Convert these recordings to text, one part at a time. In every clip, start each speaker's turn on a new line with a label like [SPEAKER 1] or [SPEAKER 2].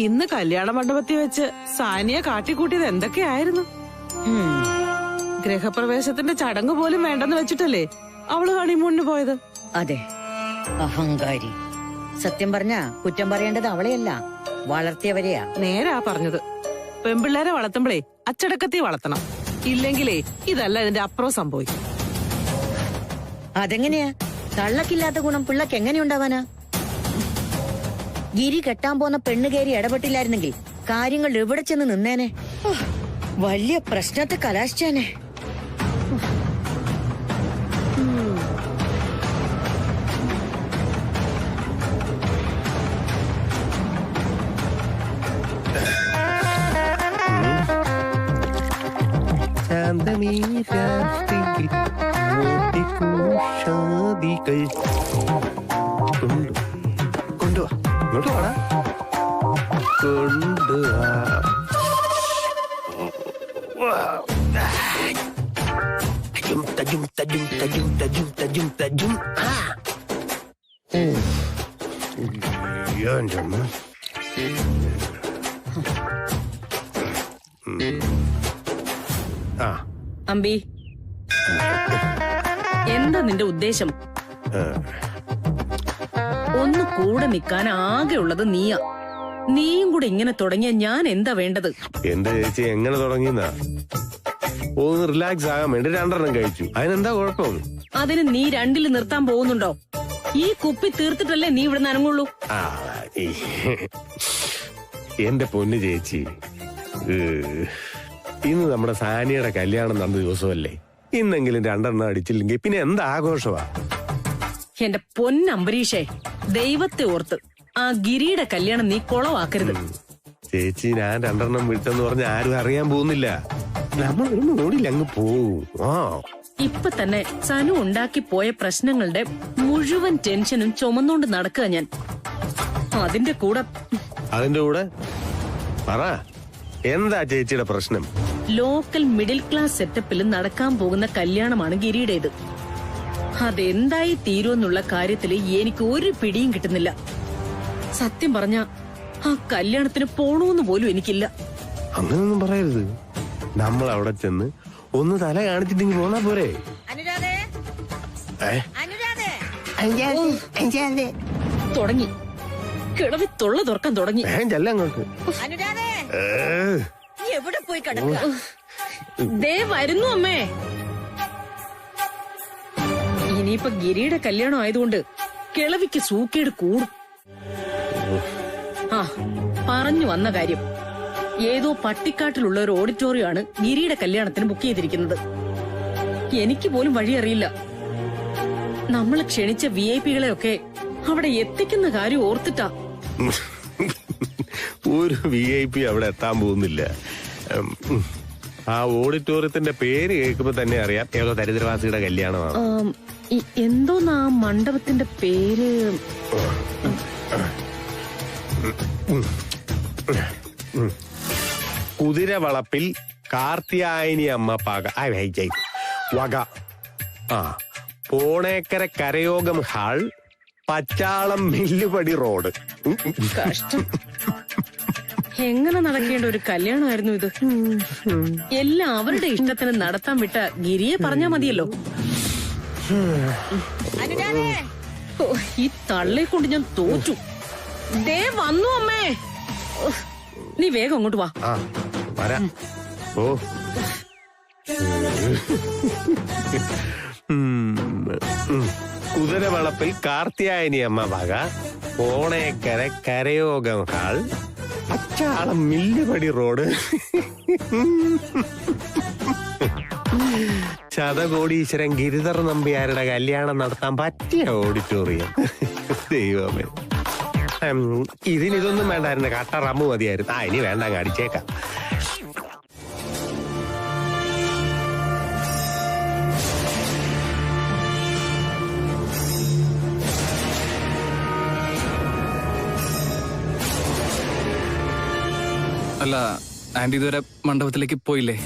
[SPEAKER 1] ഇന്ന് കല്യാണ മണ്ഡപത്തിൽ വെച്ച് സാനിയ കാട്ടിക്കൂട്ടിയത് എന്തൊക്കെയായിരുന്നു. ഗൃഹപ്രവേശത്തിന്റെ ചടങ്ങ് പോലും വേണ്ടെന്ന് വെച്ചിട്ടല്ലേ അവള് ഹണിമൂണിന് പോയത്.
[SPEAKER 2] അതെ, അഹങ്കാരി. സത്യം പറഞ്ഞ കുറ്റം പറയേണ്ടത് അവളെയല്ല, വളർത്തിയവരെയാ.
[SPEAKER 1] നേരാ പറഞ്ഞത്. പെൺപിള്ളേരെ വളർത്തുമ്പളേ അച്ചടക്കത്തിൽ വളർത്തണം, ഇല്ലെങ്കിലേ ഇതല്ല ഇതിന്റെ അപ്പുറം സംഭവിക്കും.
[SPEAKER 2] അതെങ്ങനെയാ? തള്ളക്കില്ലാത്ത ഗുണം പിള്ളക്ക് എങ്ങനെയുണ്ടാവാനാ? ഗിരി കെട്ടാൻ പോന്ന പെണ്ണ് കയറി ഇടപെട്ടില്ലായിരുന്നെങ്കിൽ കാര്യങ്ങൾ എവിടെ ചെന്ന് നിന്നേനെ. വലിയ പ്രശ്നത്തെ കലാശിച്ചേനെ.
[SPEAKER 3] അമ്പി, എന്താ നിന്റെ ഉദ്ദേശം? ഒന്ന് കൂടെ നിക്കാൻ ആകെ ഉള്ളത് നീയാ. നീയും കൂടെ ഇങ്ങനെ തുടങ്ങിയ ഞാൻ എന്താ വേണ്ടത്?
[SPEAKER 4] എന്റെ ചേച്ചി എങ്ങനെ തുടങ്ങിയെന്നാ? ഒന്ന് റിലാക്സ് ആകാൻ വേണ്ടി 2 കഴിച്ചു, അതിനെന്താ കുഴപ്പം?
[SPEAKER 3] അതിന് നീ 2 നിർത്താൻ പോകുന്നുണ്ടോ? ഈ കുപ്പി തീർത്തിട്ടല്ലേ നീ ഇവിടെ നനങ്ങുള്ളൂ.
[SPEAKER 4] എന്റെ പൊന്നു ചേച്ചി, ഇന്ന് നമ്മുടെ സാനിയുടെ കല്യാണം നടന്ന ദിവസമല്ലേ? ഇന്നെങ്കിലും 2 അടിച്ചില്ലെങ്കിൽ പിന്നെ എന്താ ആഘോഷമാ?
[SPEAKER 3] എന്റെ പൊന്നംബരീഷേ, ദൈവത്തെ ഓർത്ത് ആ ഗിരിയുടെ കല്യാണം നീ കുളവാക്കരുത്.
[SPEAKER 4] ചേച്ചി, ഞാൻ 2 വിട്ടെന്ന് പറഞ്ഞ ആരും അറിയാൻ പോകുന്നില്ല. നമ്മൾ ഓടില്ല, അങ്ങ് പോവും.
[SPEAKER 3] ഇപ്പൊ തന്നെ സനു ഉണ്ടാക്കി പോയ പ്രശ്നങ്ങളുടെ മുഴുവൻ ടെൻഷനും ചുമന്നുകൊണ്ട് നടക്കുക ഞാൻ. അതിന്റെ കൂടെ
[SPEAKER 4] പറ, എന്താ ചേച്ചിയുടെ പ്രശ്നം?
[SPEAKER 3] ലോക്കൽ മിഡിൽ ക്ലാസ് സെറ്റപ്പിൽ നടക്കാൻ പോകുന്ന കല്യാണമാണ് ഗിരിയുടേത്. അതെന്തായി തീരുമെന്നുള്ള കാര്യത്തില് എനിക്ക് ഒരു പിടിയും കിട്ടുന്നില്ല. സത്യം പറഞ്ഞ ആ കല്യാണത്തിന് പോണോന്ന് പോലും എനിക്കില്ല.
[SPEAKER 4] അങ്ങനൊന്നും പറയരുത്. നമ്മൾ അവിടെ ചെന്ന് ഒന്ന് തല കാണിച്ചിട്ടെങ്കിൽ പോന്നാ പോരെ?
[SPEAKER 3] തുടങ്ങി കിളവി തൊള്ള തുറക്കാൻ തുടങ്ങി.
[SPEAKER 4] അങ്ങോട്ട്
[SPEAKER 2] എവിടെ പോയി കിടക്കുക?
[SPEAKER 3] ദേ വരുന്നു അമ്മേ. ഇനിയിപ്പൊ ഗിരിയുടെ കല്യാണം ആയതുകൊണ്ട് കിളവിക്ക് സൂക്കേട് കൂടും. ആ, പറഞ്ഞു വന്ന കാര്യം, ഏതോ പട്ടിക്കാട്ടിലുള്ള ഒരു ഓഡിറ്റോറിയമാണ് ഗിരിയുടെ കല്യാണത്തിന് ബുക്ക് ചെയ്തിരിക്കുന്നത്. എനിക്ക് പോലും വഴിയറിയില്ല. നമ്മൾ ക്ഷണിച്ച VIP കളെയൊക്കെ അവിടെ എത്തിക്കുന്ന കാര്യം ഓർത്തിട്ടാ.
[SPEAKER 4] ഒരു VIP അവിടെ എത്താൻ പോകുന്നില്ല. ആ ഓഡിറ്റോറിയത്തിന്റെ പേര് കേൾക്കുമ്പോ തന്നെ അറിയാം ഏതോ ദരിദ്രവാസിയുടെ കല്യാണമാണ്.
[SPEAKER 3] എന്തോന്നാ മണ്ഡപത്തിന്റെ പേര്?
[SPEAKER 4] കുതിരവളപ്പിൽ കാർത്തിയായനി അമ്മ വക. പോണേക്കര കരയോഗം ഹാൾ, പച്ചാളം മില്ലുപടി റോഡ്.
[SPEAKER 3] കഷ്ടം. എങ്ങനെ നടക്കേണ്ട ഒരു കല്യാണമായിരുന്നു ഇത്. എല്ലാം അവരുടെ ഇഷ്ടത്തിന് നടത്താൻ വിട്ട ഗിരിയെ പറഞ്ഞാ മതിയല്ലോ. ഈ തള്ളെ കൊണ്ട് ഞാൻ തോറ്റു. ദേ വന്നു അമ്മേ. നീ വേഗം അങ്ങോട്ട് വാ.
[SPEAKER 4] കുതിരവളപ്പിൽ കാർത്തിയായനി അമ്മ വക, പോണേക്കര കരയോഗം ഹാൾ, പച്ചാളം മില്ലുപടി റോഡ്, ശതകോടീശ്വരൻ ഗിരിധർ നമ്പ്യാരുടെ കല്യാണം നടത്താൻ പറ്റിയ ഓഡിറ്റോറിയം. ദൈവമേ, ഇതൊന്നും വേണ്ടായിരുന്നു. കട്ട റമ്മ് മതിയായിരുന്നു. ഇനി വേണ്ട, അങ്ങ് അടിച്ചേക്കാം.
[SPEAKER 5] അല്ല, ആന്റി ഇതുവരെ മണ്ഡപത്തിലേക്ക് പോയില്ലേ?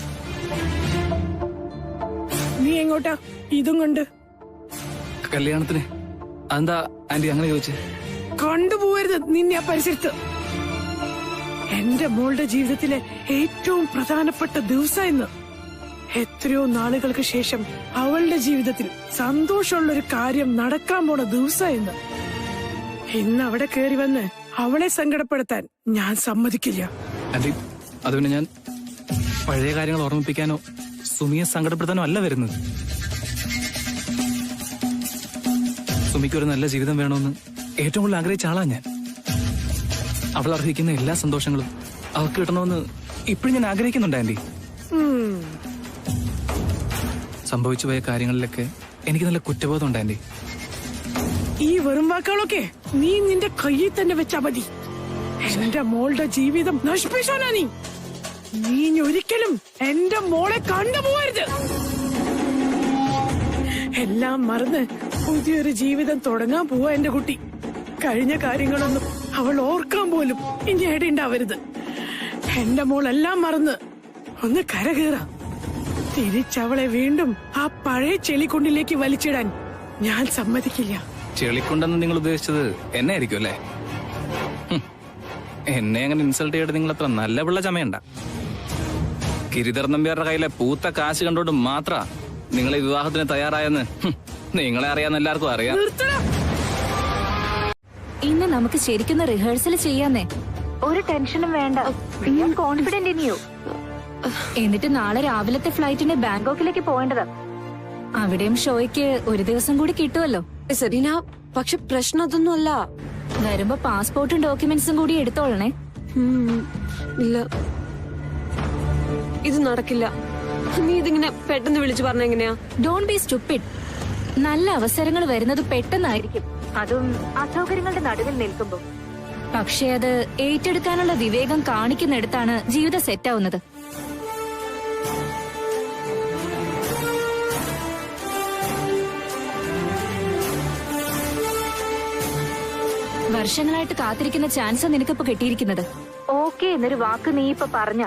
[SPEAKER 1] നീ എങ്ങോട്ടാ ഇതും കൊണ്ട്?
[SPEAKER 5] കല്യാണത്തിന്. അതെന്താ ആന്റി അങ്ങനെ ചോദിച്ചേ?
[SPEAKER 1] കണ്ടുപോകരുത് നിന്നെ ആ പരിസരത്ത്.
[SPEAKER 6] എന്റെ മോളുടെ ജീവിതത്തിലെ ഏറ്റവും പ്രധാനപ്പെട്ട ദിവസം ഇന്ന്. എത്രയോ നാളുകൾക്ക് ശേഷം അവളുടെ ജീവിതത്തിൽ സന്തോഷമുള്ള ഒരു കാര്യം നടക്കാൻ പോണ ദിവസം ഇന്ന്. ഇന്ന് അവിടെ കയറി വന്ന് അവളെ സങ്കടപ്പെടുത്താൻ ഞാൻ സമ്മതിക്കില്ല.
[SPEAKER 5] ആന്റി, അത് പിന്നെ ഞാൻ പഴയ കാര്യങ്ങൾ ഓർമ്മിപ്പിക്കാനോ സുമിയെ സങ്കടപ്പെടുത്താനോ അല്ല വരുന്നത്. സുമിക്ക് ഒരു നല്ല ജീവിതം വേണമെന്ന് ഏറ്റവും കൂടുതൽ ആഗ്രഹിച്ച ആളാ ഞാൻ. അവൾ അർഹിക്കുന്ന എല്ലാ സന്തോഷങ്ങളും അവൾക്ക് കിട്ടണമെന്ന് ഇപ്പോഴും ഞാൻ ആഗ്രഹിക്കുന്നുണ്ട് ആന്റി. സംഭവിച്ചു പോയ കാര്യങ്ങളിലൊക്കെ എനിക്ക് നല്ല കുറ്റബോധം ഉണ്ട് ആന്റി.
[SPEAKER 6] ഈ വെറും വാക്കുകളൊക്കെ നീ നിന്റെ കയ്യിൽ തന്നെ വെച്ചാ മതി. എന്റെ മോളുടെ ജീവിതം നശിപ്പിച്ചാനാ നീ. നീ ഇനി ഒരിക്കലും എന്റെ മോളെ കണ്ടുപോകരുത്. എല്ലാം മറന്ന് പുതിയൊരു ജീവിതം തുടങ്ങാൻ പോവാ എന്റെ കുട്ടി. കഴിഞ്ഞ കാര്യങ്ങളൊന്നും അവൾ ഓർക്കാൻ പോലും ഇനി ഇടയുണ്ടാവരുത്. എന്റെ മോളെല്ലാം മറന്ന് ഒന്ന് കരകയറ. തിരിച്ചവളെ വീണ്ടും ആ പഴയ ചെളിക്കുണ്ടിലേക്ക് വലിച്ചിടാൻ ഞാൻ സമ്മതിക്കില്ല.
[SPEAKER 5] ചെളിക്കൊണ്ടെന്ന് നിങ്ങൾ ഉദ്ദേശിച്ചത് എന്നെ ആയിരിക്കും അല്ലേ? എന്നെ അങ്ങനെ ഇൻസൾട്ട് ചെയ്തിട്ട് നിങ്ങൾ അത്ര നല്ല പിള്ള ചമയണ്ട. ഗിരിധർ നമ്പ്യാരുടെ കയ്യിലെ പൂത്ത കാശ് കണ്ടോണ്ട് മാത്ര നിങ്ങളെ വിവാഹത്തിന് തയ്യാറായെന്ന് നിങ്ങളെ അറിയാന്ന് എല്ലാവർക്കും അറിയാം.
[SPEAKER 7] ഇന്ന് നമുക്ക് ശരിക്കും റിഹേഴ്സൽ ചെയ്യാന്നേ. ഒരു ടെൻഷനും വേണ്ട. കോൺഫിഡന്റ് ഇനിയോ. എന്നിട്ട് നാളെ രാവിലത്തെ ഫ്ലൈറ്റിന് ബാങ്കോക്കിലേക്ക് പോകേണ്ടതാ. അവിടെയും ഷോയ്ക്ക് ഒരു ദിവസം കൂടി കിട്ടുമല്ലോ.
[SPEAKER 8] സെറീന, പക്ഷെ പ്രശ്നം അതൊന്നുമല്ല.
[SPEAKER 7] വരുമ്പോ പാസ്പോർട്ടും ഡോക്യുമെന്റ്സും കൂടി എടുത്തോളണേ.
[SPEAKER 8] ഇല്ല, ഇത് നടക്കില്ല. നീ ഇതിങ്ങനെ പെട്ടെന്ന് വിളിച്ചു പറഞ്ഞ എങ്ങനെയാ?
[SPEAKER 7] Don't be stupid. നല്ല അവസരങ്ങൾ വരുന്നത് പെട്ടെന്നായിരിക്കും, അതും അസൗകര്യങ്ങളുടെ നടുവിൽ നിൽക്കുമ്പോ. പക്ഷെ അത് ഏറ്റെടുക്കാനുള്ള വിവേകം കാണിക്കുന്നിടത്താണ് ജീവിതം സെറ്റാവുന്നത്. വർഷങ്ങളായിട്ട് കാത്തിരിക്കുന്ന ചാൻസ് നിനക്കിപ്പോ കിട്ടിയിരിക്കുന്നത്. ഓക്കെ എന്നൊരു വാക്ക് നീ ഇപ്പൊ പറഞ്ഞ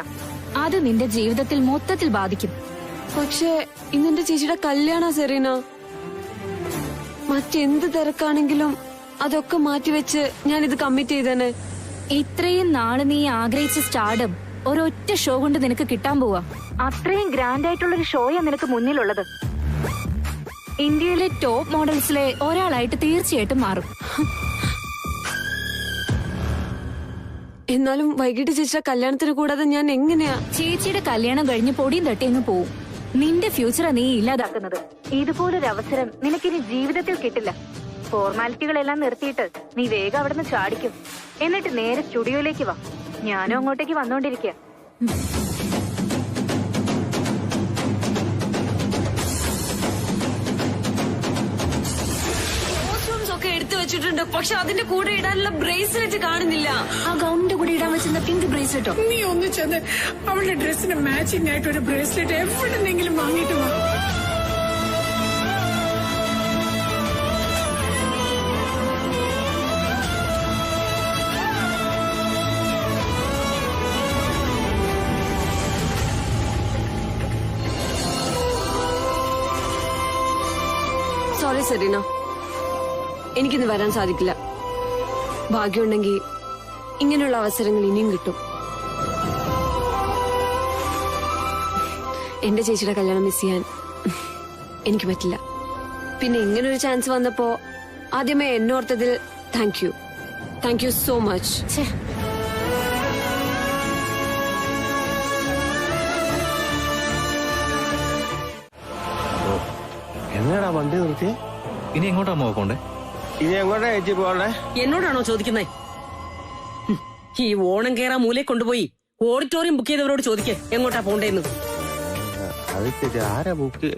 [SPEAKER 7] അത് നിന്റെ ജീവിതത്തിൽ മൊത്തത്തിൽ ബാധിക്കും.
[SPEAKER 8] പക്ഷെ ഇന്നെന്റെ ചേച്ചിയുടെ കല്യാണ സെറീന. മറ്റെന്ത് തിരക്കാണെങ്കിലും അതൊക്കെ മാറ്റിവെച്ച് ഞാനിത് കമ്മിറ്റ് ചെയ്തേനെ.
[SPEAKER 7] ഇത്രയും നാള് നീ ആഗ്രഹിച്ച സ്റ്റാർഡം ഒരൊറ്റ ഷോ കൊണ്ട് നിനക്ക് കിട്ടാൻ പോവാ. അത്രയും ഗ്രാൻഡ് ആയിട്ടുള്ളൊരു ഷോയാ നിനക്ക് മുന്നിലുള്ളത്. ഇന്ത്യയിലെ ടോപ്പ് മോഡൽസിലെ ഒരാളായിട്ട് തീർച്ചയായിട്ടും മാറും.
[SPEAKER 8] എന്നാലും വൈകിട്ട് ചേച്ചിയുടെ കല്യാണത്തിന് കൂടാതെ ഞാൻ എങ്ങനെയാ?
[SPEAKER 7] ചേച്ചിയുടെ കല്യാണം കഴിഞ്ഞ് പൊടിയും തട്ടി അങ്ങ് പോവും. നിന്റെ ഫ്യൂച്ചറാ നീ ഇല്ലാതാക്കുന്നത്. ഇതുപോലൊരു അവസരം നിനക്കിനി ജീവിതത്തിൽ കിട്ടില്ല. ഫോർമാലിറ്റികളെല്ലാം നിർത്തിയിട്ട് നീ വേഗം അവിടെ നിന്ന് ചാടിക്കും. എന്നിട്ട് നേരെ സ്റ്റുഡിയോയിലേക്ക് വാ. ഞാനും അങ്ങോട്ടേക്ക് വന്നോണ്ടിരിക്കുക.
[SPEAKER 8] ഒക്കെ എടുത്തു വെച്ചിട്ടുണ്ട്, പക്ഷെ അതിന്റെ കൂടെ ഇടാനുള്ള ബ്രേസ്ലെറ്റ് കാണുന്നില്ല.
[SPEAKER 7] ആ ഗൗണിന്റെ കൂടെ ഇടാൻ വെച്ചിരുന്ന പിങ്ക് ബ്രേസ്ലെറ്റോ?
[SPEAKER 6] നീ ഒന്ന് ചെന്ന് അവളുടെ ഡ്രസ്സിന് മാച്ചിങ് ആയിട്ട് ഒരു ബ്രേസ്ലെറ്റ് എവിടെന്നെങ്കിലും വാങ്ങിയിട്ട് വാ.
[SPEAKER 8] സോറി സെറീന, എനിക്കിന്ന് വരാൻ സാധിക്കില്ല. ഭാഗ്യമുണ്ടെങ്കിൽ ഇങ്ങനെയുള്ള അവസരങ്ങൾ ഇനിയും കിട്ടും. എന്റെ ചേച്ചിയുടെ കല്യാണം മിസ് ചെയ്യാൻ എനിക്ക് പറ്റില്ല. പിന്നെ ഇങ്ങനൊരു ചാൻസ് വന്നപ്പോ ആദ്യമേ എന്നോർത്തതിൽ താങ്ക് യു സോ മച്ച്.
[SPEAKER 4] എന്നാടാ വണ്ടി നിർത്തിയേ?
[SPEAKER 5] ഇനി എങ്ങോട്ടാ പോകണ്ടേ?
[SPEAKER 4] ഇനി എങ്ങോട്ടാ ചേച്ചി പോകണ്ടേ?
[SPEAKER 3] എന്നോടാണോ ചോദിക്കുന്നേ? ഈ ഓണം കേറാ മൂലെ കൊണ്ടുപോയി ഓഡിറ്റോറിയം ബുക്ക് ചെയ്തവരോട് ചോദിക്കേ എങ്ങോട്ടാ പോണ്ടേന്ന്.
[SPEAKER 4] അത് ചേച്ചി ആരാ ബുക്ക്?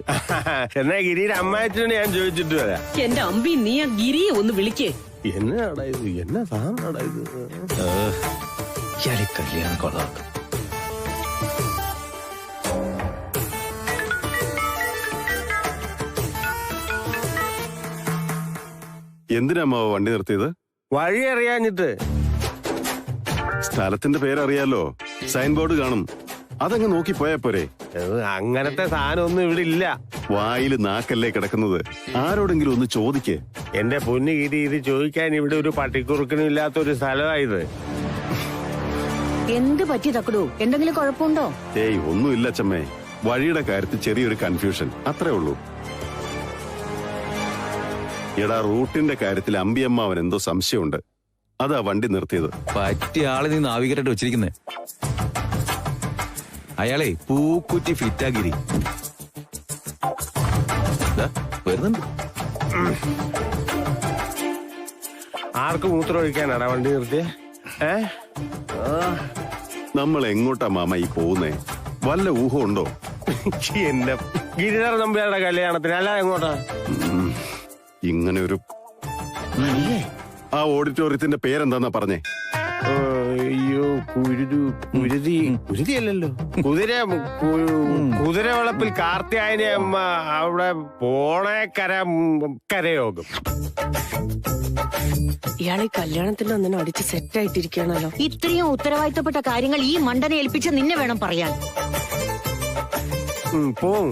[SPEAKER 4] എന്നാ ഗിരിയുടെ അമ്മായച്ചനെ ഞാൻ ചോദിച്ചിട്ട് വരാം.
[SPEAKER 3] എന്റെ അമ്പി, നീ ആ ഗിരിയെ ഒന്ന് വിളിക്കേ.
[SPEAKER 4] എന്നാടാ ഇത്? എന്നാ സാധനടാ ഇത്?
[SPEAKER 5] കല്യാണം കൊള്ളാക്കും.
[SPEAKER 9] എന്തിനാ വണ്ടി നിർത്തിയത്?
[SPEAKER 4] വഴി അറിയാഞ്ഞിട്ട്.
[SPEAKER 9] സ്ഥലത്തിന്റെ പേരറിയാലോ, സൈൻ ബോർഡ് കാണും, അതങ്ങ് നോക്കി പോയാ പോരെ.
[SPEAKER 4] അങ്ങനത്തെ സാധനം ഒന്നും ഇവിടെ ഇല്ല.
[SPEAKER 9] വായില് നാക്കല്ലേ കിടക്കുന്നത്, ആരോടെങ്കിലും ഒന്ന് ചോദിക്കേ.
[SPEAKER 4] എന്റെ പൊന്നു ഗിരി, ഇത് ചോദിക്കാൻ ഇവിടെ ഒരു പട്ടിക്കുറുക്കനും ഇല്ലാത്തൊരു സ്ഥലമായത്.
[SPEAKER 2] എന്ത് പറ്റി തക്കടു? എന്തെങ്കിലും കുഴപ്പമുണ്ടോ?
[SPEAKER 9] ഏയ് ഒന്നുമില്ല അച്ഛമ്മേ. വഴിയുടെ കാര്യത്തിൽ ചെറിയൊരു കൺഫ്യൂഷൻ, അത്രേ ഉള്ളൂ. എടാ, റൂട്ടിന്റെ കാര്യത്തിൽ അമ്പിയമ്മാവൻ എന്തോ സംശയമുണ്ട്. അതാ വണ്ടി നിർത്തിയത്.
[SPEAKER 10] പറ്റിയ ആളെ നീ നാവികരായിട്ട് വെച്ചിരിക്കുന്നേ. അയാളെ പൂക്കുറ്റി ഫിറ്റാഗിരി വരുന്നുണ്ട്.
[SPEAKER 4] ആർക്ക് മൂത്രം ഒഴിക്കാനാടാ വണ്ടി നിർത്തിയേ?
[SPEAKER 9] നമ്മൾ എങ്ങോട്ടാ മാമ ഈ പോകുന്നേ? വല്ല ഊഹമുണ്ടോ?
[SPEAKER 4] എന്നെ ഗിരിധര നമ്പ്യാരുടെ കല്യാണത്തിന്, അല്ല എങ്ങോട്ടാ?
[SPEAKER 9] ഇങ്ങനെ ഒരു ആ ഓഡിറ്റോറിയത്തിന്റെ പേരെന്താന്നാ പറഞ്ഞേ?
[SPEAKER 4] അയ്യോ, കുരുതിയല്ലല്ലോ, കുതിരവളപ്പിൽ കാർത്തിയായനി അമ്മ അവിടെ പോണേ കരയോഗം.
[SPEAKER 1] ഇയാളെ കല്യാണത്തിന് അന്നെ അടിച്ച് സെറ്റായിട്ടിരിക്കുകയാണല്ലോ.
[SPEAKER 2] ഇത്രയും ഉത്തരവാദിത്തപ്പെട്ട കാര്യങ്ങൾ ഈ മണ്ടനെ ഏൽപ്പിച്ച് നിന്നെ വേണം പറയാൻ.
[SPEAKER 4] പോവും.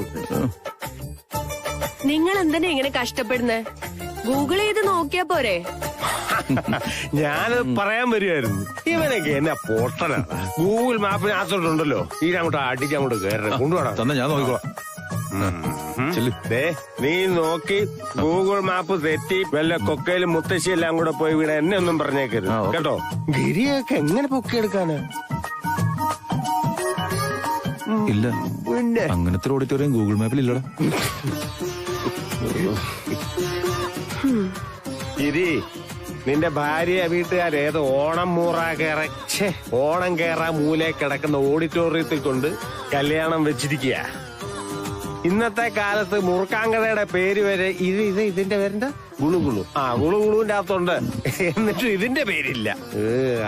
[SPEAKER 1] നിങ്ങൾ എന്തിനാ ഇങ്ങനെ കഷ്ടപ്പെടുന്നേ? ഗൂഗിൾ ചെയ്ത് നോക്കിയാ പോരെ?
[SPEAKER 4] ഞാനത് പറയാൻ വരുമായിരുന്നു. ഇവനൊക്കെ എന്നെ പൊട്ടനാ. ഗൂഗിൾ മാപ്പിനകത്തോട്ടുണ്ടല്ലോ, ഇതിനങ്ങോട്ട് അടിച്ചങ്ങോട്ട് കയറണം. കൊണ്ടുപോകണം.
[SPEAKER 10] ഞാൻ നോക്കിക്കോളാം.
[SPEAKER 4] നീ നോക്കി ഗൂഗിൾ മാപ്പ് തെറ്റി വല്ല കൊക്കയിലും മുത്തശ്ശി എല്ലാം കൂടെ പോയി വീണ എന്നെ ഒന്നും പറഞ്ഞേക്കരുത് കേട്ടോ. ഗിരിയൊക്കെ എങ്ങനെ പൊക്കിയെടുക്കാനാ?
[SPEAKER 10] ഇല്ല, അങ്ങനത്തെ ഓഡിറ്റോറിയം ഗൂഗിൾ മാപ്പിൽ ഇല്ലടാ.
[SPEAKER 4] ഗിരി, നിന്റെ ഭാര്യ വീട്ടുകാരേത് ഓണം ഓണം കേറാ മൂലേ കിടക്കുന്ന ഓഡിറ്റോറിയത്തിൽ കൊണ്ട് കല്യാണം വെച്ചിരിക്കുക. ഇന്നത്തെ കാലത്ത് മുറുക്കാങ്കടയുടെ പേര് വരെ ഇതിന്റെ പേരെന്താ? ഗുളുഗുളു. ഗുളുഗുളുവിന്റെ അകത്തുണ്ട്, എന്നിട്ടും ഇതിന്റെ പേരില്ല.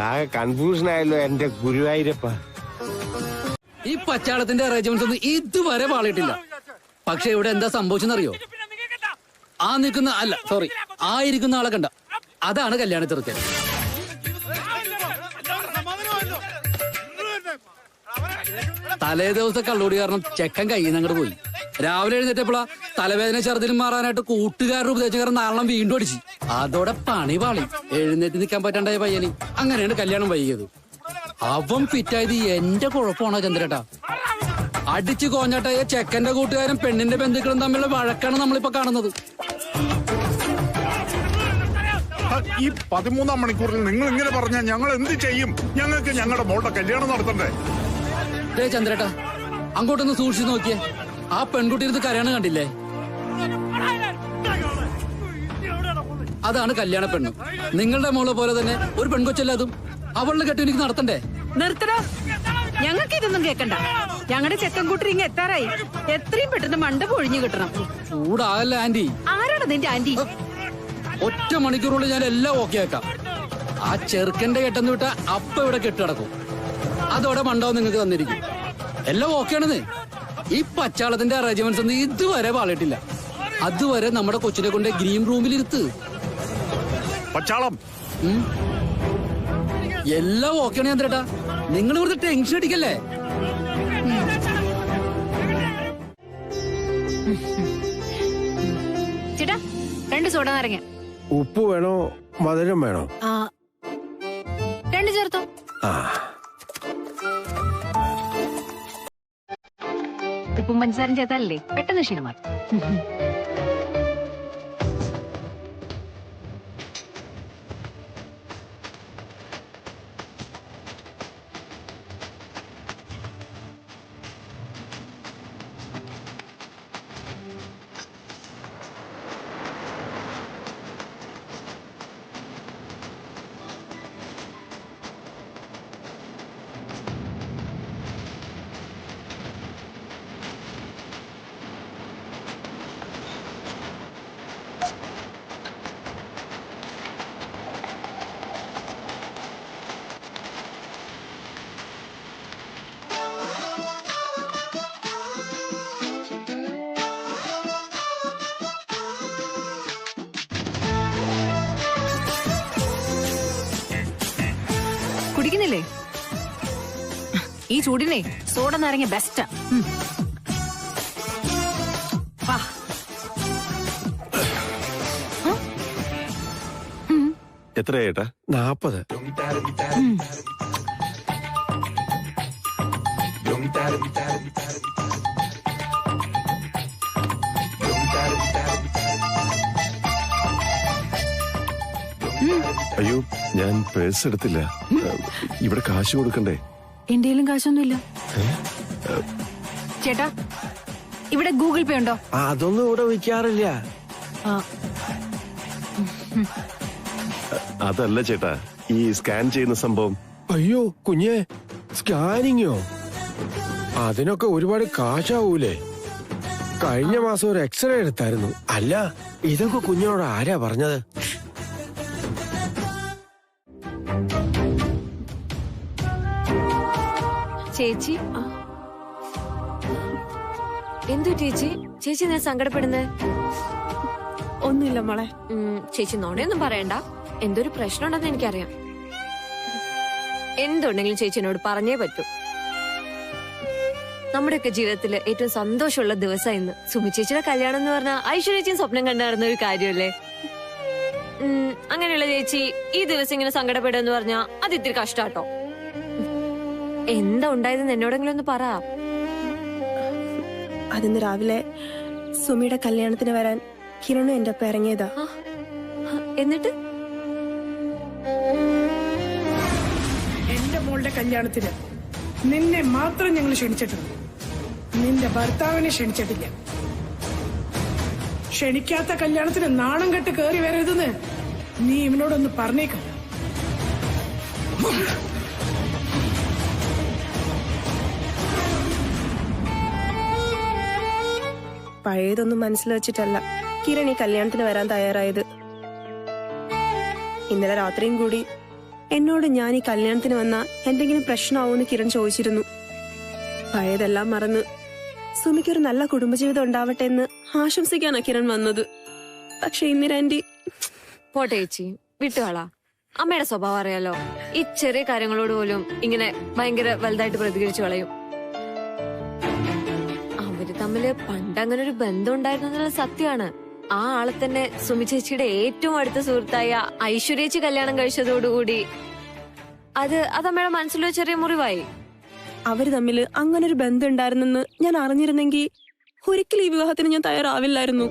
[SPEAKER 4] ആകെ കൺഫ്യൂഷൻ ആയല്ലോ എന്റെ ഗുരുവായൂരപ്പ.
[SPEAKER 11] ഈ പച്ചാളത്തിന്റെ അറേഞ്ച്മെന്റ്സ് ഒന്നും ഇതുവരെ പാളിയിട്ടില്ല. പക്ഷെ ഇവിടെ എന്താ സംഭവിച്ചെന്നറിയോ? ആ ഇരിക്കുന്ന ആളെ കണ്ട, അതാണ് കല്യാണ ചെറുക്കൻ. തലേ ദിവസത്തെ കള്ളൂടി കാരണം ചെക്കൻ കയ്യിൽ നിന്ന് അങ്ങോട്ട് പോയി. രാവിലെ എഴുന്നേറ്റപ്പോഴാ തലവേദന ഛർദിലും മാറാനായിട്ട് കൂട്ടുകാരുടെ ഉപദേശകാരൻ നാളെ വീണ്ടും അടിച്ചു. അതോടെ പണി പാളി. എഴുന്നേറ്റ് നിൽക്കാൻ പറ്റാണ്ടായ പയ്യന്. അങ്ങനെയാണ് കല്യാണം വൈകിയത്. അവൻ ഫിറ്റായത് എന്റെ കുഴപ്പമാണോ ചന്ദ്രേട്ടാ? അടിച്ചു കോഞ്ഞാട്ടായ ചെക്കന്റെ കൂട്ടുകാരും പെണ്ണിന്റെ ബന്ധുക്കളും തമ്മിലുള്ള വഴക്കാണ് നമ്മളിപ്പോ കാണുന്നത്.
[SPEAKER 12] ഈ 13-ാം മണിക്കൂറിൽ നിങ്ങൾ ഇങ്ങനെ പറഞ്ഞാൽ ഞങ്ങൾ എന്ത് ചെയ്യും? ഞങ്ങൾക്ക് ഞങ്ങളുടെ മോളുടെ കല്യാണം നടത്തണ്ടേ?
[SPEAKER 11] ചന്ദ്രേട്ടാ, അങ്ങോട്ടൊന്ന് സൂക്ഷിച്ചു നോക്കിയേ. ആ പെൺകുട്ടി ഇരുന്ന് കരയണ കണ്ടില്ലേ? അതാണ് കല്യാണ പെണ്ണ്. നിങ്ങളുടെ മോളെ പോലെ തന്നെ ഒരു പെൺകൊച്ചല്ല അതും. അവളുടെ കെട്ടി എനിക്ക് നടത്തണ്ടേ?
[SPEAKER 3] നിർത്തടാ, ഞങ്ങൾക്ക് ഇതൊന്നും കേക്കണ്ട. ഞങ്ങളുടെ ചെക്കൻ കൂട്ടി ഇങ്ങ് എത്താറായി. എത്രയും പെട്ടെന്ന് മണ്ട പൊഴിഞ്ഞു കിട്ടണം.
[SPEAKER 11] ചൂടാകല്ല ആന്റി.
[SPEAKER 3] ആരാണ് നിന്റെ ആന്റി?
[SPEAKER 11] ഒറ്റ മണിക്കൂറുള്ളിൽ ഞാൻ എല്ലാം ഓക്കെ ആക്കാം. ആ ചെറുക്കന്റെ കെട്ടെന്ന് വിട്ടാ അപ്പ ഇവിടെ കെട്ടിടക്കും. അതോടെ മണ്ടാവും നിങ്ങൾക്ക് തന്നിരിക്കും. എല്ലാം ഓക്കെയാണെന്ന്. ഈ പച്ചാളത്തിന്റെ അറേഞ്ച്മെന്റ്സ് ഒന്നും ഇതുവരെ പാളിയിട്ടില്ല. അതുവരെ നമ്മുടെ കൊച്ചിനെ കൊണ്ട് ഗ്രീൻ റൂമിൽ ഇരുത്ത്.
[SPEAKER 12] പച്ചാളം
[SPEAKER 11] എല്ലാം ഓക്കെയാണ് ചന്ദ്രേട്ടാ. നിങ്ങൾ ഇവിടുത്തെ ടെൻഷൻ അടിക്കല്ലേ?
[SPEAKER 7] ചേട്ടാ, 2 സോഡ നാരങ്ങ.
[SPEAKER 4] ഉപ്പ് വേണോ മധുരം വേണോ?
[SPEAKER 7] 2 ചേർത്തോ. ഉപ്പും പഞ്ചസാരം ചേർത്താലല്ലേ പെട്ടെന്ന് ക്ഷീണം മാറും. കുടിക്കുന്നില്ലേ? ഈ ചൂടിനെ സോഡ നാരങ്ങ ബെസ്റ്റാ.
[SPEAKER 9] എത്രയേട്ടാ?
[SPEAKER 4] 40.
[SPEAKER 9] അയ്യോ, ഞാൻ പേഴ്സ് എടുത്തില്ല. ഇവിടെ കാശ് കൊടുക്കണ്ടേ?
[SPEAKER 7] എന്റെയിലും കാശൊന്നുമില്ല. ചേട്ടാ, ഇവിടെ ഗൂഗിൾ പേ ഉണ്ടോ?
[SPEAKER 4] അതൊന്നും ഇവിടെ വിൽക്കാറില്ല.
[SPEAKER 9] അതല്ല ചേട്ടാ, ഈ സ്കാൻ ചെയ്യുന്ന സംഭവം.
[SPEAKER 4] അയ്യോ കുഞ്ഞെ, സ്കാനിങ്ങോ? അതിനൊക്കെ ഒരുപാട് കാശാവൂലേ? കഴിഞ്ഞ മാസം ഒരു എക്സ്റേ എടുത്തായിരുന്നു. അല്ല, ഇതൊക്കെ കുഞ്ഞോട് ആരാ പറഞ്ഞത്?
[SPEAKER 8] ചേച്ചി എന്തു ചേച്ചി? ചേച്ചി ഞാൻ സങ്കടപ്പെടുന്നത്
[SPEAKER 6] ഒന്നുമില്ല മോളെ.
[SPEAKER 8] ചേച്ചി നോണയൊന്നും പറയണ്ട. എന്തൊരു പ്രശ്നം ഉണ്ടെന്ന് എനിക്കറിയാം. എന്തുണ്ടെങ്കിലും ചേച്ചി എന്നോട് പറഞ്ഞേ പറ്റൂ. നമ്മുടെയൊക്കെ ജീവിതത്തിൽ ഏറ്റവും സന്തോഷമുള്ള ദിവസം ഇന്ന്. സുമി ചേച്ചിയുടെ കല്യാണം എന്ന് പറഞ്ഞാൽ ഐശ്വര്യച്ചിയും സ്വപ്നം കണ്ടായിരുന്ന ഒരു കാര്യമല്ലേ? അങ്ങനെയുള്ള ചേച്ചി ഈ ദിവസം ഇങ്ങനെ സങ്കടപ്പെടുക എന്ന് പറഞ്ഞാൽ അത് ഇത്തിരി കഷ്ടാട്ടോ. എന്താ ഉണ്ടായതെന്ന് എന്നോടെങ്കിലും ഒന്ന് പറ.
[SPEAKER 6] അതിന്ന് രാവിലെ സുമിയുടെ കല്യാണത്തിന് വരാൻ കിരണും എന്റെ ഒപ്പം ഇറങ്ങിയതാ.
[SPEAKER 8] എന്നിട്ട്
[SPEAKER 6] എന്റെ മോളുടെ കല്യാണത്തിന് നിന്നെ മാത്രം ഞങ്ങൾ ക്ഷണിച്ചിട്ടുണ്ട്. നിന്റെ ഭർത്താവിനെ ക്ഷണിച്ചിട്ടില്ല. ക്ഷണിക്കാത്ത കല്യാണത്തിന് നാണം കെട്ട് കയറി വരരുതെന്ന് നീ ഇവനോടൊന്ന് പറഞ്ഞേക്കും. പഴയതൊന്നും മനസ്സിൽ വെച്ചിട്ടല്ല കിരൺ ഈ കല്യാണത്തിന് വരാൻ തയ്യാറായത്. ഇന്നലെ രാത്രിയും കൂടി എന്നോട് ഞാൻ ഈ കല്യാണത്തിന് വന്ന എന്തെങ്കിലും പ്രശ്നമാവൂന്ന് കിരൺ ചോദിച്ചിരുന്നു. പഴയതെല്ലാം മറന്ന് സുമിക്കൊരു നല്ല കുടുംബജീവിതം ഉണ്ടാവട്ടെ എന്ന് ആശംസിക്കാനാ കിരൺ വന്നത്. പക്ഷെ ഇന്ദിരാന്റി
[SPEAKER 8] പോട്ടെ ചേച്ചി, വിട്ടുകളാ. അമ്മയുടെ സ്വഭാവം അറിയാലോ. ഈ ചെറിയ കാര്യങ്ങളോട് പോലും ഇങ്ങനെ ഭയങ്കര വലുതായിട്ട് പ്രതികരിച്ചു കളയും. അവര് തമ്മില് പണ്ട് അങ്ങനെ ഒരു ബന്ധം ഉണ്ടായിരുന്നു എന്നുള്ള സത്യമാണ്. ആ ആളെ തന്നെ സുമി ചേച്ചിയുടെ ഏറ്റവും അടുത്ത സുഹൃത്തായ ഐശ്വര്യേച്ചി കല്യാണം കഴിച്ചതോടുകൂടി അത് അമ്മയുടെ മനസ്സിലൊരു ചെറിയ മുറിവായി.
[SPEAKER 6] അവര് തമ്മില് അങ്ങനെ ഒരു ബന്ധം ഉണ്ടായിരുന്നെന്ന് ഞാൻ അറിഞ്ഞിരുന്നെങ്കിൽ ഒരിക്കലും ഈ വിവാഹത്തിന് ഞാൻ തയ്യാറാവില്ലായിരുന്നു.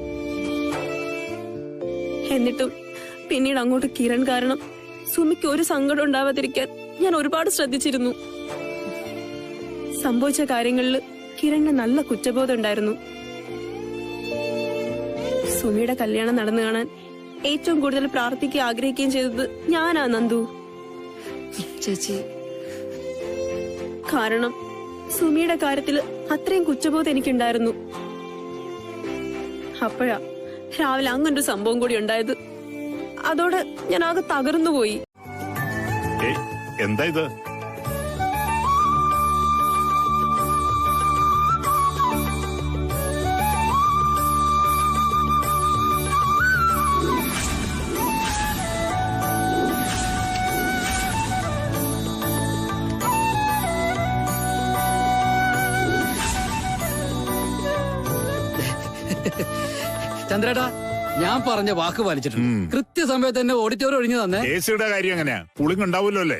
[SPEAKER 6] എന്നിട്ടും പിന്നീട് അങ്ങോട്ട് കിരൺ കാരണം സുമിക്ക് ഒരു സങ്കടം ഉണ്ടാവാതിരിക്കാൻ ഞാൻ ഒരുപാട് ശ്രദ്ധിച്ചിരുന്നു. സംഭവിച്ച കാര്യങ്ങളിൽ കിരണിന് നല്ല കുറ്റബോധം ഉണ്ടായിരുന്നു. സുമിയുടെ കല്യാണം നടന്നു കാണാൻ ഏറ്റവും കൂടുതൽ പ്രാർത്ഥിക്കുകയും ആഗ്രഹിക്കുകയും ചെയ്തത് ഞാനാ നന്ദു
[SPEAKER 8] ചേച്ചി.
[SPEAKER 6] കാരണം സുമിയുടെ കാര്യത്തിൽ അത്രയും കുറ്റബോധം എനിക്കുണ്ടായിരുന്നു. അപ്പോഴാ രാവിലെ അങ്ങനൊരു സംഭവം കൂടി ഉണ്ടായത്. അതോടെ ഞാൻ ആകെ തകർന്നുപോയി.
[SPEAKER 12] എന്താ ഇത്?
[SPEAKER 11] ചന്ദ്രേട്ടാ, ഞാൻ പറഞ്ഞ വാക്ക് പാലിച്ചിട്ടുണ്ട്. കൃത്യസമയത്ത് തന്നെ ഓഡിറ്റോറിയം ഒഴിഞ്ഞു തന്നെ.
[SPEAKER 12] എസിയുടെ കാര്യം എങ്ങനെയാ? കൂളിംഗ് ഉണ്ടാവുമല്ലോ അല്ലേ?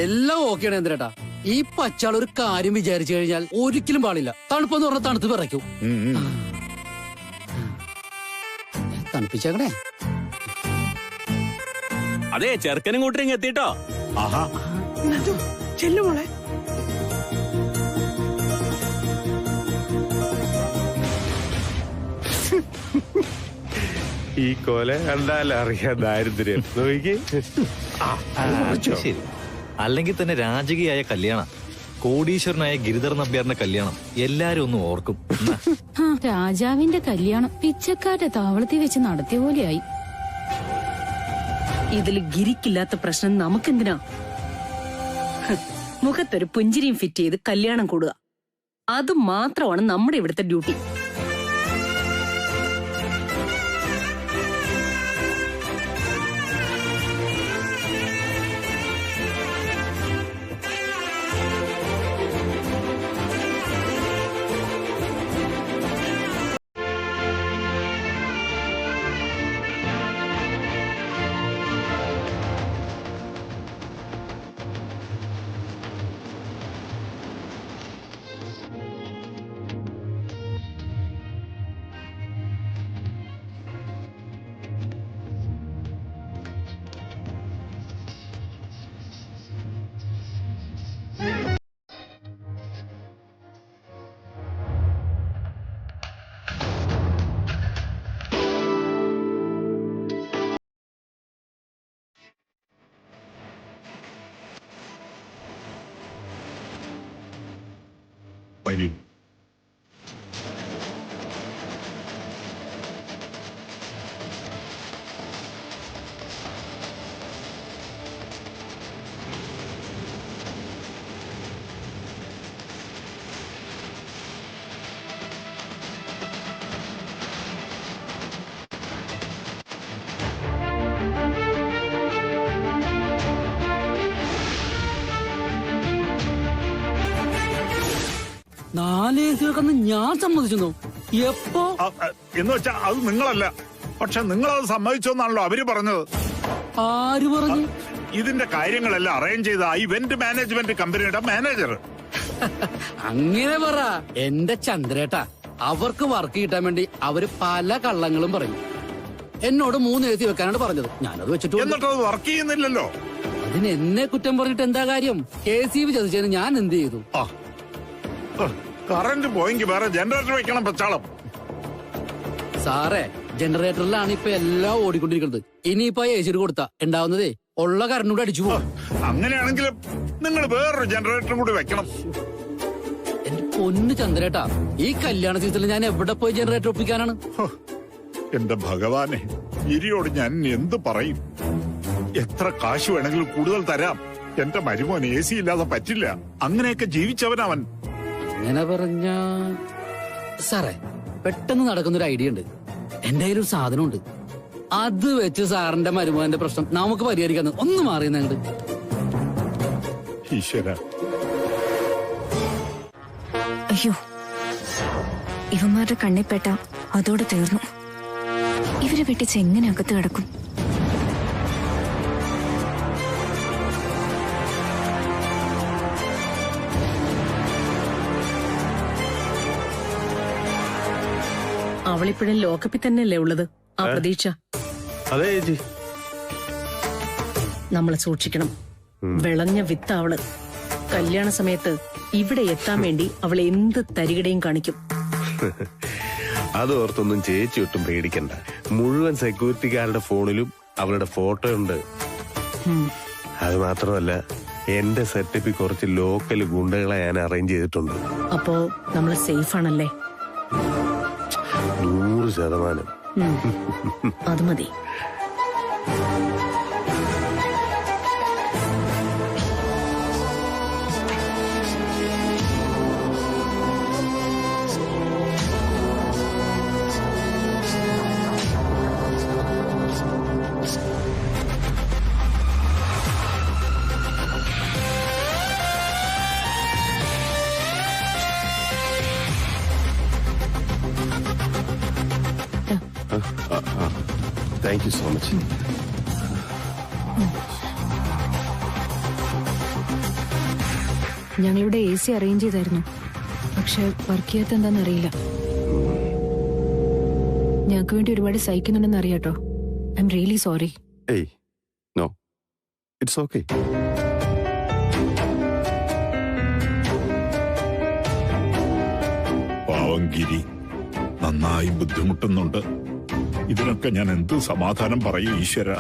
[SPEAKER 11] എല്ലാം ഓക്കെയാണ് ചന്ദ്രേട്ടാ. ഈ പച്ചാൾ ഒരു കാര്യം വിചാരിച്ചു കഴിഞ്ഞാൽ ഒരിക്കലും പാടില്ല. തണുപ്പെന്ന് പറഞ്ഞാൽ തണുത്ത് വിറയ്ക്കും. തണുപ്പിച്ചേക്കണേ.
[SPEAKER 5] അതെ, ചെറുക്കനും കൂട്ടരും എത്തിട്ടോ.
[SPEAKER 12] ആഹാ,
[SPEAKER 6] ചെല്ലുമോളെ.
[SPEAKER 4] ഈ കൊല കണ്ടാലറിയാം ദാരിദ്ര്യം.
[SPEAKER 10] ശരി, അല്ലെങ്കിൽ തന്നെ രാജകീയായ കല്യാണം, കോടീശ്വരനായ ഗിരിധർ നമ്പ്യാറിന്റെ കല്യാണം എല്ലാരും ഒന്ന് ഓർക്കും.
[SPEAKER 7] രാജാവിന്റെ കല്യാണം പിച്ചക്കാരുടെ താവളത്തിൽ വെച്ച് നടത്തിയ പോലെയായി.
[SPEAKER 3] ഇതിൽ ഗിരിക്കില്ലാത്ത പ്രശ്നം നമുക്കെന്തിനാ? മുഖത്തൊരു പുഞ്ചിരിയും ഫിറ്റ് ചെയ്ത് കല്യാണം കൂടുക, അത് മാത്രമാണ് നമ്മുടെ ഇവിടുത്തെ ഡ്യൂട്ടി.
[SPEAKER 12] കാര്യം?
[SPEAKER 11] നാലേന്ന് ഞാൻ സമ്മതിച്ചു. എപ്പോ
[SPEAKER 12] എന്ന് വെച്ചാ അത് നിങ്ങളല്ല, പക്ഷെ നിങ്ങളത് സമ്മതിച്ചോന്നാണല്ലോ അവര് പറഞ്ഞത്.
[SPEAKER 11] ആര് പറഞ്ഞു?
[SPEAKER 12] ഇതിന്റെ കാര്യങ്ങളെല്ലാം അറേഞ്ച് ചെയ്ത ഇവന്റ് മാനേജ്മെന്റ് കമ്പനിയുടെ മാനേജർ.
[SPEAKER 11] അങ്ങനെ പറ. എന്റെ ചന്ദ്രേട്ടാ, അവർക്ക് വർക്ക് കിട്ടാൻ വേണ്ടി അവര് പല കള്ളങ്ങളും പറയും. എന്നോട് 3 എഴുതി വെക്കാനാണ് പറഞ്ഞത്. ഞാനത് വെച്ചിട്ട്
[SPEAKER 12] എന്നിട്ടത് വർക്ക് ചെയ്യുന്നില്ലല്ലോ.
[SPEAKER 11] അതിന് എന്നെ കുറ്റം പറഞ്ഞിട്ട് എന്താ കാര്യം? KCB ചതിച്ചതിന് ഞാൻ എന്ത് ചെയ്തു?
[SPEAKER 12] കറന്റ് പോയെങ്കിൽ വേറെ ജനറേറ്റർ വെക്കണം പച്ചാളം.
[SPEAKER 11] സാറേ, ജനറേറ്ററിലാണ് ഇപ്പൊ എല്ലാം ഓടിക്കൊണ്ടിരിക്കുന്നത്. ഇനിയിപ്പോ AC കൊടുത്താ ഉണ്ടാവുന്നതേ ഉള്ള കറണ്ട് കൂടെ അടിച്ചു പോകും.
[SPEAKER 12] അങ്ങനെയാണെങ്കിൽ നിങ്ങൾ വേറൊരു ജനറേറ്റർ കൂടി വെക്കണം.
[SPEAKER 11] എന്റെ പൊന്ന് ചന്ദ്രേട്ടാ, ഈ കല്യാണ സീസണിൽ ഞാൻ എവിടെ പോയി ജനറേറ്റർ ഒപ്പിക്കാനാണ്?
[SPEAKER 12] എന്റെ ഭഗവാനെ, ഗിരിയോട് ഞാൻ എന്ത് പറയും? എത്ര കാശ് വേണമെങ്കിലും കൂടുതൽ തരാം. എന്റെ മരുമോൻ AC ഇല്ലാതെ പറ്റില്ല. അങ്ങനെയൊക്കെ ജീവിച്ചവനവൻ.
[SPEAKER 11] അങ്ങനെ പറഞ്ഞ സാറേ, പെട്ടെന്ന് നടക്കുന്നൊരു ഐഡിയ ഉണ്ട്. എന്റെ കയ്യിൽ ഒരു സാധനമുണ്ട്. അത് വെച്ച് സാറിന്റെ മരുമോന്റെ പ്രശ്നം നമുക്ക് പരിഹരിക്കാന്ന്. ഒന്ന് മാറിയെന്ന് അങ്ങോട്ട്.
[SPEAKER 12] ഈശ്വര,
[SPEAKER 7] അയ്യോ, ഇവന്മാരുടെ കണ്ണിൽപ്പെട്ട അതോടെ തീർന്നു. ഇവരെ വെട്ടിച്ച് എങ്ങനെ അകത്ത് കിടക്കും?
[SPEAKER 3] അവളിപ്പോഴും ലോക്കപ്പിൽ തന്നെയല്ലേ ഉള്ളത്, ആ പ്രതീക്ഷ.
[SPEAKER 4] അതെ ചേച്ചി,
[SPEAKER 3] നമ്മളെ സൂക്ഷിക്കണം. വിളഞ്ഞ വിത്ത് അവള്. കല്യാണ സമയത്ത് ഇവിടെ എത്താൻ വേണ്ടി അവൾ എന്ത് തരികിടയും കാണിക്കും.
[SPEAKER 4] അതോർത്തൊന്നും ചേച്ചി ഒട്ടും പേടിക്കണ്ട. മുഴുവൻ സെക്യൂരിറ്റിക്കാരുടെ ഫോണിലും അവളുടെ ഫോട്ടോ ഉണ്ട്. അത് മാത്രമല്ല, എന്റെ സെറ്റപ്പിൽ കുറച്ച് ലോക്കൽ ഗുണ്ടകളെ ഞാൻ അറേഞ്ച് ചെയ്തിട്ടുണ്ട്.
[SPEAKER 3] അപ്പോ നമ്മള് സേഫ് ആണല്ലേ?
[SPEAKER 4] 100%.
[SPEAKER 3] അത് മതി.
[SPEAKER 9] Thank you so much.
[SPEAKER 7] ഞങ്ങളിവിടെ AC അറേഞ്ച് ചെയ്തായിരുന്നു, പക്ഷെ വർക്ക് ചെയ്യാത്ത എന്താണെന്നറിയില്ല. ഞങ്ങൾക്ക് വേണ്ടി ഒരുപാട് സഹിക്കുന്നുണ്ടെന്ന് അറിയാട്ടോ. I am really sorry.
[SPEAKER 9] Hey, no, it's okay.
[SPEAKER 12] പാവം ഗിരി നന്നായി ബുദ്ധിമുട്ടുന്നുണ്ട്. ഇതിനൊക്കെ ഞാൻ എന്ത് സമാധാനം പറയും ഈശ്വര?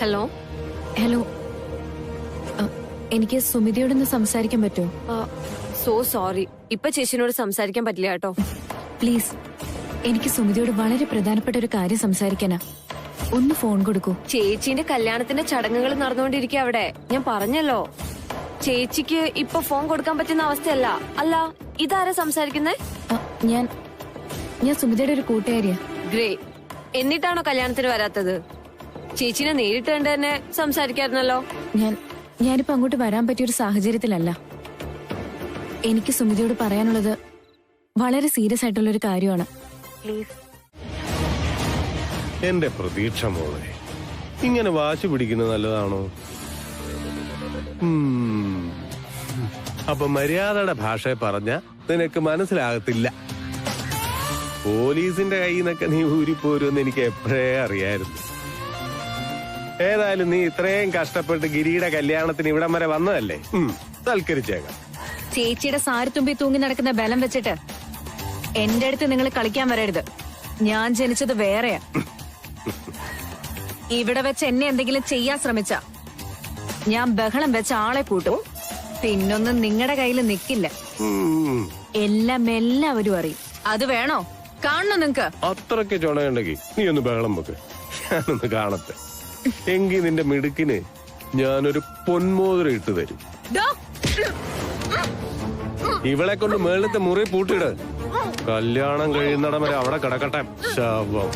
[SPEAKER 8] ഹലോ
[SPEAKER 7] ഹലോ, എനിക്ക് സുമിതയോടൊന്ന് സംസാരിക്കാൻ പറ്റുമോ?
[SPEAKER 8] സോ സോറി, ഇപ്പൊ ചേച്ചിനോട് സംസാരിക്കാൻ പറ്റില്ല കേട്ടോ.
[SPEAKER 7] പ്ലീസ്, എനിക്ക് സുമിതയോട് വളരെ പ്രധാനപ്പെട്ട ഒരു കാര്യം സംസാരിക്കാനാ. ഒന്ന് ഫോൺ കൊടുക്കൂ.
[SPEAKER 8] ചേച്ചീന്റെ കല്യാണത്തിന്റെ ചടങ്ങുകൾ നടന്നുകൊണ്ടിരിക്കുക അവിടെ. ഞാൻ പറഞ്ഞല്ലോ, ചേച്ചിക്ക് ഇപ്പൊ ഫോൺ കൊടുക്കാൻ പറ്റുന്ന അവസ്ഥയല്ല. അല്ല, ഇതാരാ സംസാരിക്കുന്നേ?
[SPEAKER 7] ഞാൻ സുമിതയുടെ ഒരു കൂട്ടുകാരിയാ.
[SPEAKER 8] ഗ്രേ, എന്നിട്ടാണോ കല്യാണത്തിന് വരാത്തത്? ചേച്ചിനെ നേരിട്ട് കണ്ട് തന്നെ സംസാരിക്കായിരുന്നല്ലോ.
[SPEAKER 7] ഞാനിപ്പോ അങ്ങോട്ട് വരാൻ പറ്റിയൊരു സാഹചര്യത്തിലല്ല. എനിക്ക് സുമിതയോട് പറയാനുള്ളത് വളരെ സീരിയസ് ആയിട്ടുള്ള ഒരു കാര്യമാണ്. പ്ലീസ്.
[SPEAKER 4] എന്റെ പ്രതീക്ഷ മോളെ, ഇങ്ങനെ വാശി പിടിക്കുന്നത് നല്ലതാണോ? അപ്പൊ മര്യാദയുടെ ഭാഷയെ പറഞ്ഞ നിനക്ക് മനസ്സിലാകത്തില്ല. പോലീസിന്റെ കയ്യിൽ നിന്നൊക്കെ നീ ഊരിപ്പോരുമെന്ന് എനിക്ക് എപ്പോഴേ അറിയായിരുന്നു. ഏതായാലും നീ ഇത്രയും കഷ്ടപ്പെട്ട് ഗിരിയുടെ കല്യാണത്തിന് ഇവിടം വരെ വന്നതല്ലേ, സൽക്കരിച്ചേക്കാം.
[SPEAKER 7] ചേച്ചിയുടെ സാരിത്തുമ്പി തൂങ്ങി നടക്കുന്ന ബലം വെച്ചിട്ട് എന്റെ അടുത്ത് നിങ്ങൾ കളിക്കാൻ വരരുത്. ഞാൻ ജനിച്ചത് വേറെയാ. ഇവിടെ വെച്ച് എന്നെ എന്തെങ്കിലും ചെയ്യാൻ ശ്രമിച്ച ഞാൻ ബഹളം വെച്ച ആളെ കൂട്ടും. പിന്നൊന്നും നിങ്ങളുടെ കയ്യിൽ നിക്കില്ല. എല്ലാം എല്ലാവരും അറിയും. അത് വേണോ? കാണണോ നിങ്ങക്ക്?
[SPEAKER 4] അത്രയ്ക്ക് ചുണയുണ്ടെങ്കിൽ നീ ഒന്ന് ബഹളം വെക്ക്, ഞാനൊന്ന് കാണട്ടെ. എങ്കിൽ നിന്റെ മിടുക്കിന് ഞാനൊരു പൊന്മോതിരം ഇട്ട് തരും. ഇവളെ കൊണ്ട് മേളത്തെ മുറി പൂട്ടിയിട്. കല്യാണം കഴിയുന്നിടം വരെ അവിടെ കിടക്കട്ടെ ശവം.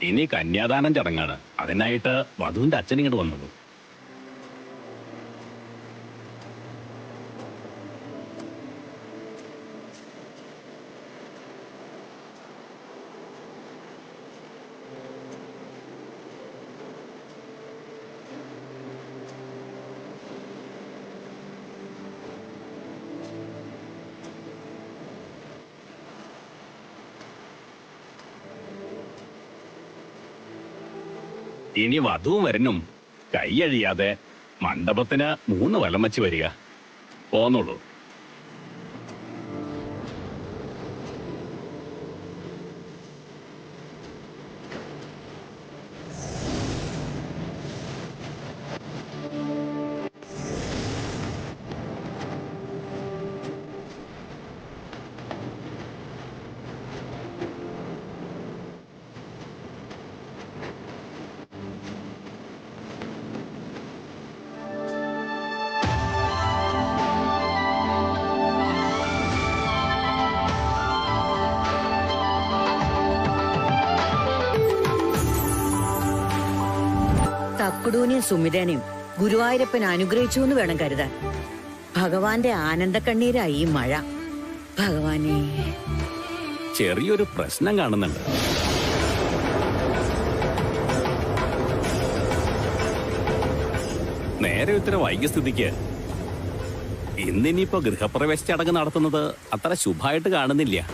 [SPEAKER 13] ഇനി കന്യാദാനം ചടങ്ങാണ്. അതിനായിട്ട് വധുവിന്റെ അച്ഛൻ ഇങ്ങോട്ട് വന്നത്. ഇനി വധുവും വരനും കൈയഴിയാതെ മണ്ഡപത്തിന് 3 വലം വെച്ച് വരിക. പോന്നോളൂ.
[SPEAKER 2] തക്കുടൂനെയും സുമിതേനെയും ഗുരുവായൂരപ്പൻ അനുഗ്രഹിച്ചു എന്ന് വേണം കരുതാൻ. ഭഗവാന്റെ ആനന്ദക്കണ്ണീരായി ഈ മഴ. ഭഗവാനെ,
[SPEAKER 13] ചെറിയൊരു പ്രശ്നം കാണുന്നുണ്ട്. നേരെ ഇത്ര വൈകിയ സ്ഥിതിക്ക് ഇന്നിനിപ്പോ ഗൃഹപ്രവേശ ചടങ്ങ് നടത്തുന്നത് അത്ര ശുഭമായിട്ട് കാണുന്നില്ല.